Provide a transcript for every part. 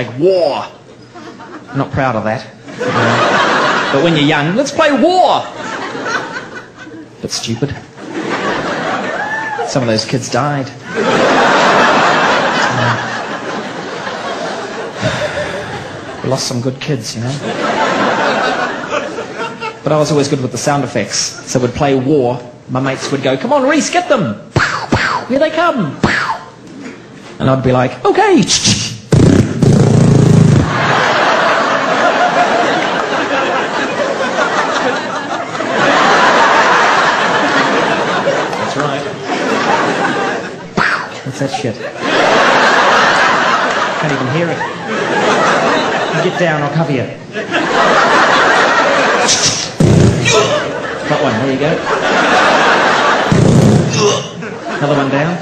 Like war. I'm not proud of that. But when you're young, let's play war. But stupid. Some of those kids died. We lost some good kids, you know. But I was always good with the sound effects. So we'd play war. My mates would go, come on, Rhys, get them. Pow, pow, here they come. Pow. And I'd be like, okay. That's right. Pow. What's that shit? Can't even hear it. Get down, I'll cover you. Got one, there you go. Another one down.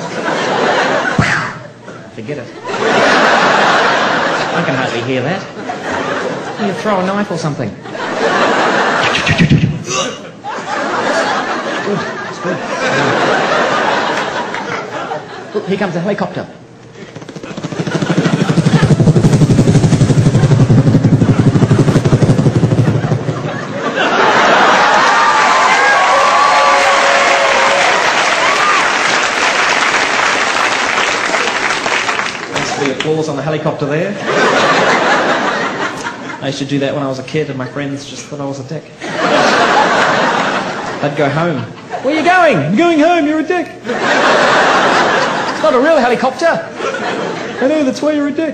Forget it. I can hardly hear that. You throw a knife or something. Good, it's good. Look, here comes a helicopter. The applause on the helicopter there. I used to do that when I was a kid and my friends just thought I was a dick. I'd go home. Where are you going? I'm going home, you're a dick. It's not a real helicopter. I know, that's why you're a dick.